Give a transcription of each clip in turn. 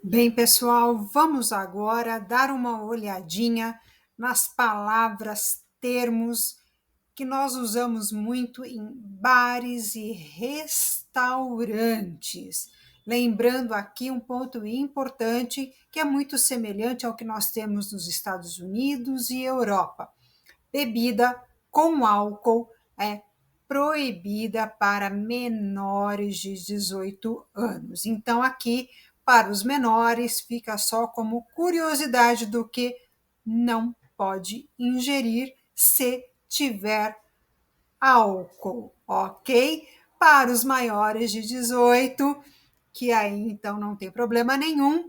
Bem, pessoal, vamos agora dar uma olhadinha nas palavras, termos que nós usamos muito em bares e restaurantes. Lembrando aqui um ponto importante que é muito semelhante ao que nós temos nos Estados Unidos e Europa. Bebida com álcool é proibida para menores de 18 anos. Então, aqui, para os menores, fica só como curiosidade do que não pode ingerir se tiver álcool, ok? Para os maiores de 18, que aí então não tem problema nenhum,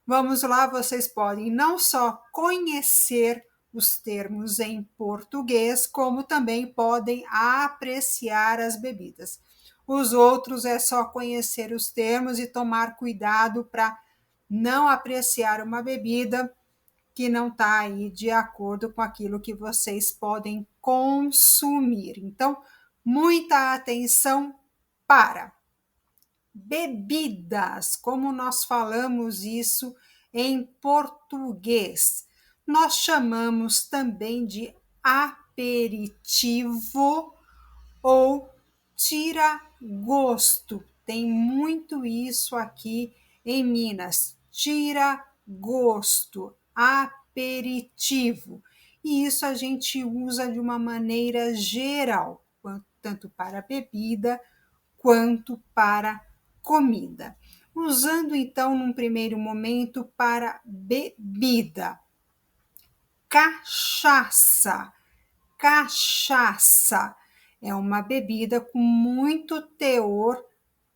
vamos lá, vocês podem não só conhecer os termos em português, como também podem apreciar as bebidas. Os outros é só conhecer os termos e tomar cuidado para não apreciar uma bebida que não está aí de acordo com aquilo que vocês podem consumir. Então, muita atenção para bebidas, como nós falamos isso em português. Nós chamamos também de aperitivo ou tira-gosto. Tem muito isso aqui em Minas. Tira-gosto, aperitivo. E isso a gente usa de uma maneira geral, tanto para bebida quanto para comida. Usando então, num primeiro momento, para bebida. Cachaça. Cachaça é uma bebida com muito teor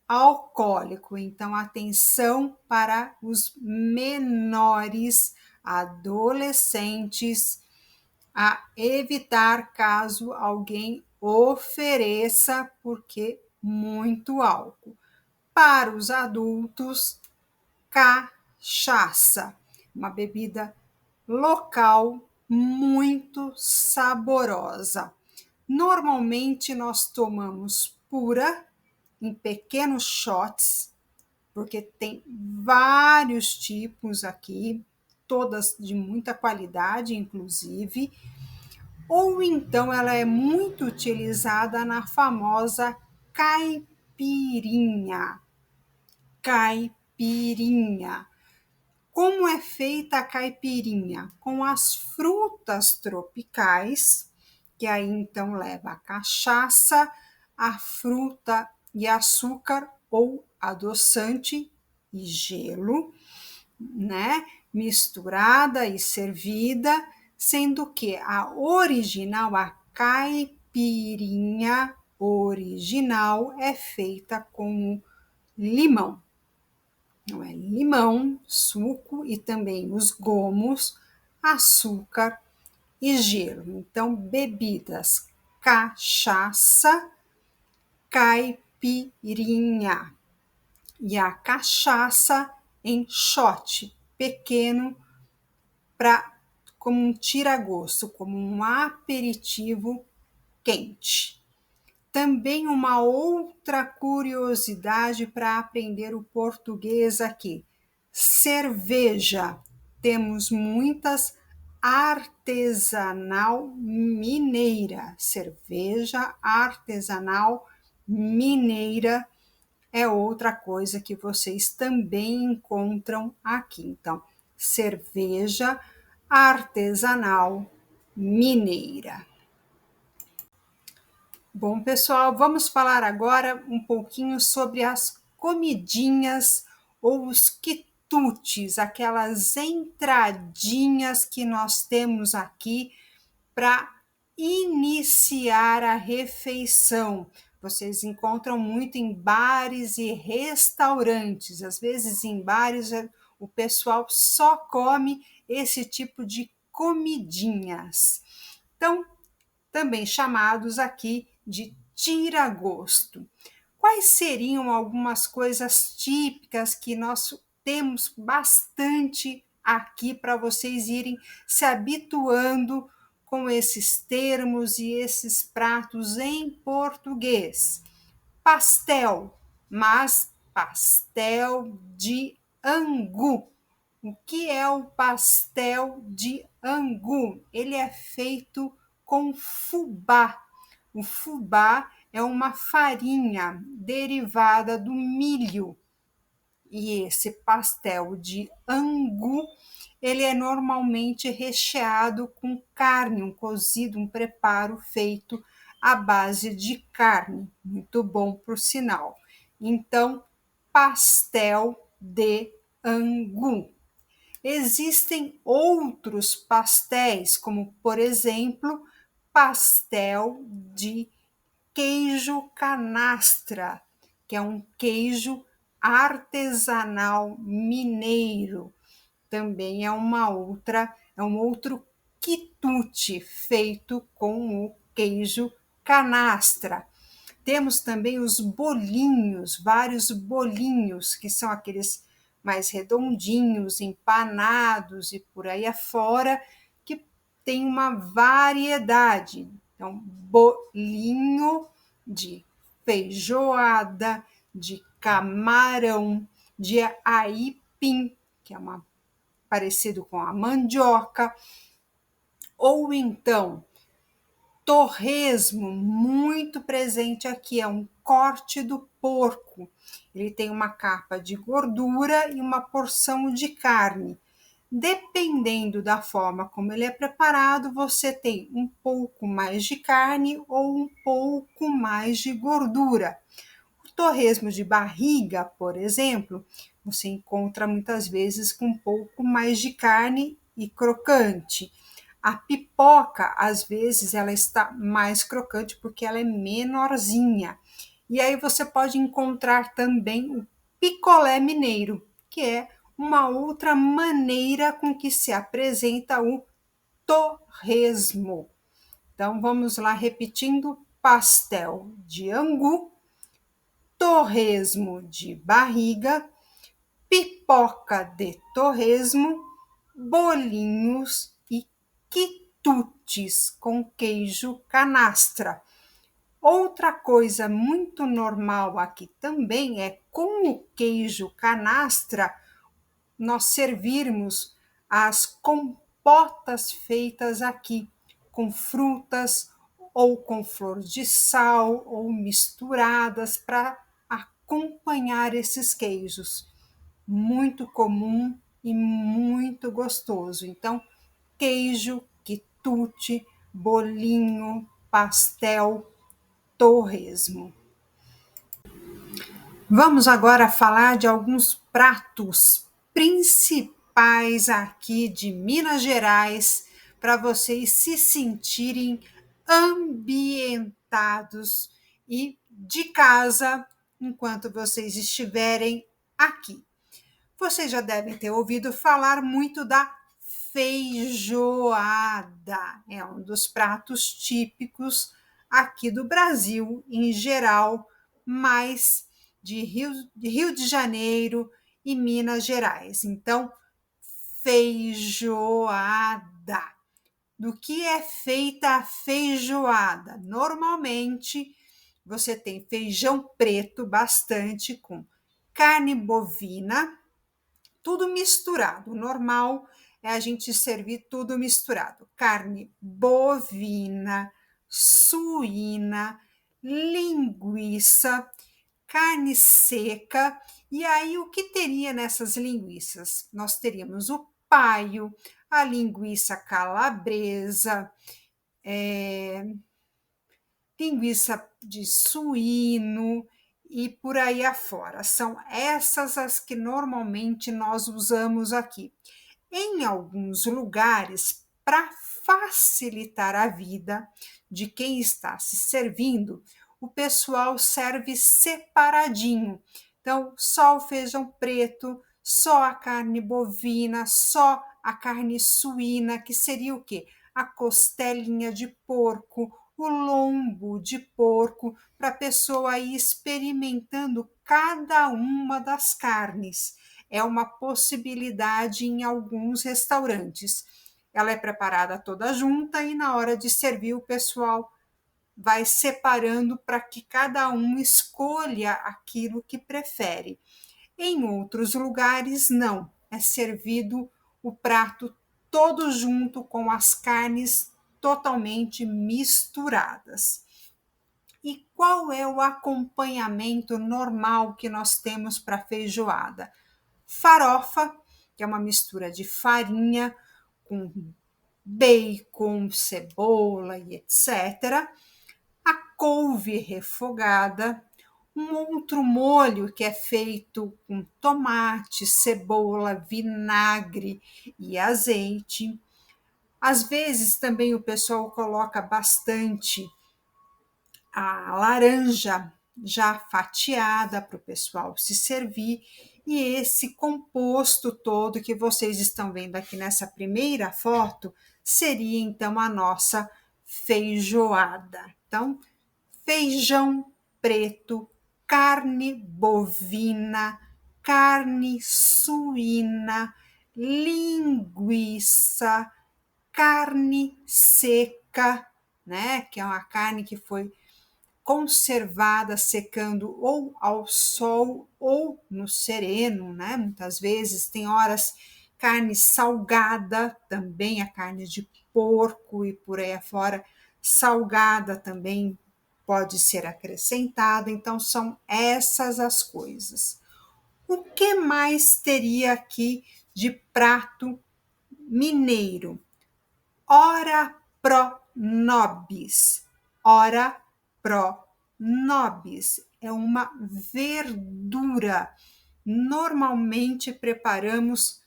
alcoólico. Então, atenção para os menores, adolescentes, a evitar caso alguém ofereça, porque muito álcool. Para os adultos, cachaça, uma bebida local muito saborosa. Normalmente nós tomamos pura em pequenos shots, porque tem vários tipos aqui, todas de muita qualidade, inclusive, ou então ela é muito utilizada na famosa caipirinha. Caipirinha. Como é feita a caipirinha? Com as frutas tropicais, que aí então leva a cachaça, a fruta e açúcar ou adoçante e gelo, né? Misturada e servida, sendo que a original, a caipirinha original, é feita com limão. Não é limão, suco e também os gomos, açúcar e gelo. Então, bebidas: cachaça, caipirinha e a cachaça em shot pequeno para como um tira-gosto, como um aperitivo quente. Também uma outra curiosidade para aprender o português aqui. Cerveja. Temos muitas artesanal mineira. Cerveja artesanal mineira é outra coisa que vocês também encontram aqui. Então, cerveja artesanal mineira. Bom, pessoal, vamos falar agora um pouquinho sobre as comidinhas ou os quitutes, aquelas entradinhas que nós temos aqui para iniciar a refeição. Vocês encontram muito em bares e restaurantes. Às vezes, em bares, o pessoal só come esse tipo de comidinhas. Então, também chamados aqui de tira-gosto. Quais seriam algumas coisas típicas que nós temos bastante aqui para vocês irem se habituando com esses termos e esses pratos em português? Pastel, mas pastel de angu. O que é o pastel de angu? Ele é feito com fubá. O fubá é uma farinha derivada do milho. E esse pastel de angu, ele é normalmente recheado com carne, um cozido, um preparo feito à base de carne. Muito bom, por sinal. Então, pastel de angu. Existem outros pastéis, como, por exemplo, pastel de queijo canastra, que é um queijo artesanal mineiro. Também é um outro quitute feito com o queijo canastra. Temos também os bolinhos, vários bolinhos, que são aqueles mais redondinhos, empanados e por aí afora, que tem uma variedade. Então, bolinho de feijoada, de camarão, de aipim, que é parecido com a mandioca, ou então torresmo, muito presente aqui, é um corte do porco. Ele tem uma capa de gordura e uma porção de carne. Dependendo da forma como ele é preparado, você tem um pouco mais de carne ou um pouco mais de gordura. O torresmo de barriga, por exemplo, você encontra muitas vezes com um pouco mais de carne e crocante. A pipoca, às vezes, ela está mais crocante porque ela é menorzinha. E aí você pode encontrar também o picolé mineiro, que é uma outra maneira com que se apresenta o torresmo. Então vamos lá repetindo: pastel de angu, torresmo de barriga, pipoca de torresmo, bolinhos e quitutes com queijo canastra. Outra coisa muito normal aqui também é, com o queijo canastra, nós servirmos as compotas feitas aqui, com frutas ou com flor de sal ou misturadas para acompanhar esses queijos. Muito comum e muito gostoso. Então, queijo, quitute, bolinho, pastel, torresmo. Vamos agora falar de alguns pratos principais aqui de Minas Gerais para vocês se sentirem ambientados e de casa enquanto vocês estiverem aqui. Vocês já devem ter ouvido falar muito da feijoada. É um dos pratos típicos aqui do Brasil em geral, mas de Rio de Janeiro e Minas Gerais. Então, feijoada. Do que é feita a feijoada? Normalmente, você tem feijão preto bastante com carne bovina, tudo misturado. O normal é a gente servir tudo misturado. Carne bovina, suína, linguiça, carne seca. E aí, o que teria nessas linguiças? Nós teríamos o paio, a linguiça calabresa, linguiça de suíno e por aí afora. São essas as que normalmente nós usamos aqui. Em alguns lugares, para facilitar a vida de quem está se servindo, o pessoal serve separadinho. Então, só o feijão preto, só a carne bovina, só a carne suína, que seria o quê? A costelinha de porco, o lombo de porco, para a pessoa ir experimentando cada uma das carnes. É uma possibilidade em alguns restaurantes. Ela é preparada toda junta e na hora de servir o pessoal vai separando para que cada um escolha aquilo que prefere. Em outros lugares, não. É servido o prato todo junto com as carnes totalmente misturadas. E qual é o acompanhamento normal que nós temos para feijoada? Farofa, que é uma mistura de farinha com bacon, cebola e etc. A couve refogada, um outro molho que é feito com tomate, cebola, vinagre e azeite. Às vezes também o pessoal coloca bastante a laranja já fatiada para o pessoal se servir. E esse composto todo que vocês estão vendo aqui nessa primeira foto seria então a nossa feijoada. Então, feijão preto, carne bovina, carne suína, linguiça, carne seca, né? Que é uma carne que foi conservada secando ou ao sol ou no sereno, né? Muitas vezes tem horas carne salgada também, a carne de porco e por aí afora, salgada também pode ser acrescentada. Então são essas as coisas. O que mais teria aqui de prato mineiro? Ora pro nobis. Ora pro nobis é uma verdura. Normalmente preparamos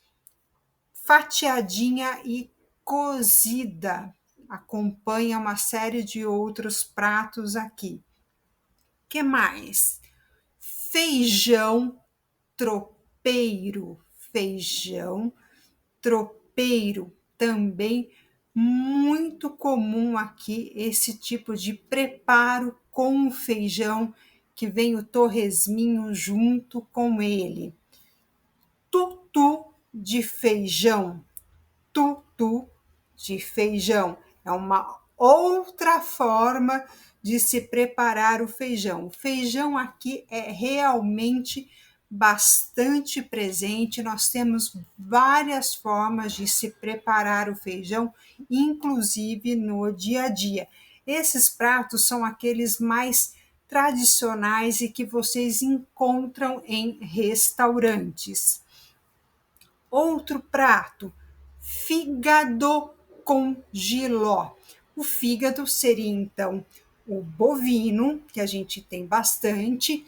fatiadinha e cozida. Acompanha uma série de outros pratos aqui. Que mais? Feijão tropeiro. Feijão tropeiro também muito comum aqui esse tipo de preparo com o feijão que vem o torresminho junto com ele. Tutu de feijão. Tutu de feijão é uma outra forma de se preparar o feijão. O feijão aqui é realmente bastante presente. Nós temos várias formas de se preparar o feijão, inclusive no dia a dia. Esses pratos são aqueles mais tradicionais e que vocês encontram em restaurantes. Outro prato, fígado com jiló. O fígado seria então o bovino, que a gente tem bastante,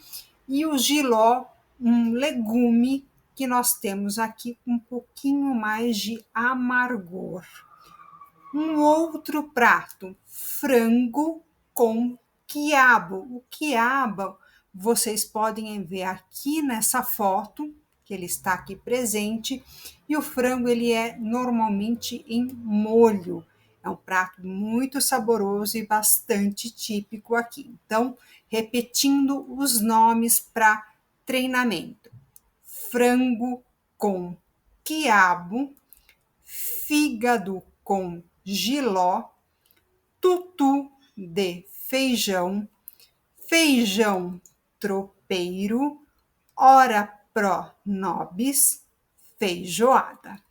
e o jiló, um legume que nós temos aqui com um pouquinho mais de amargor. Um outro prato, frango com quiabo. O quiabo vocês podem ver aqui nessa foto, que ele está aqui presente, e o frango ele é normalmente em molho. É um prato muito saboroso e bastante típico aqui. Então, repetindo os nomes para treinamento: frango com quiabo, fígado com jiló, tutu de feijão, feijão tropeiro, ora pro nobis, feijoada.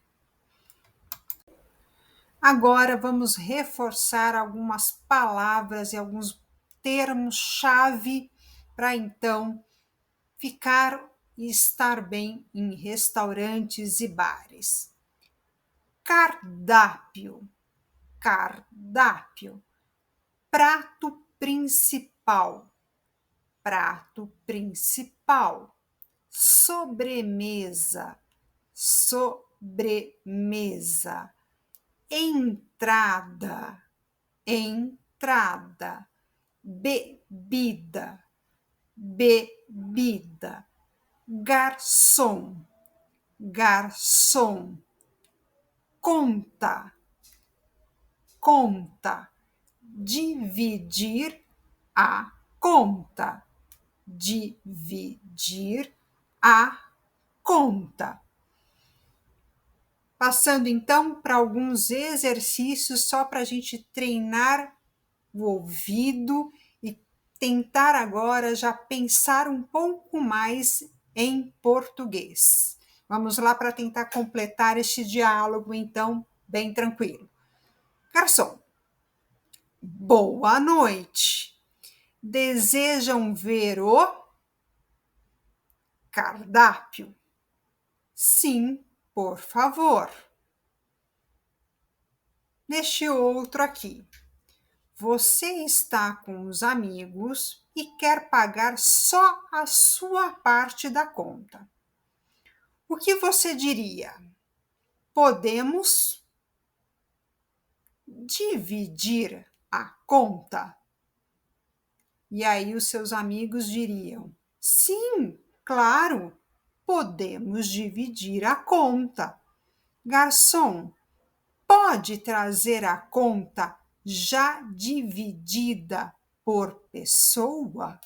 Agora vamos reforçar algumas palavras e alguns termos-chave para então ficar e estar bem em restaurantes e bares. Cardápio, cardápio, prato principal, prato principal, sobremesa, sobremesa, entrada, entrada, bebida, bebida, garçom, garçom, conta, conta, dividir a conta, dividir a conta. Passando então para alguns exercícios só para a gente treinar o ouvido e tentar agora já pensar um pouco mais em português. Vamos lá para tentar completar este diálogo, então, bem tranquilo. Garçom, boa noite. Desejam ver o cardápio? Sim, por favor. Neste outro aqui. Você está com os amigos e quer pagar só a sua parte da conta. O que você diria? Podemos dividir a conta? E aí os seus amigos diriam: sim, claro, podemos dividir a conta. Garçom, pode trazer a conta já dividida por pessoa?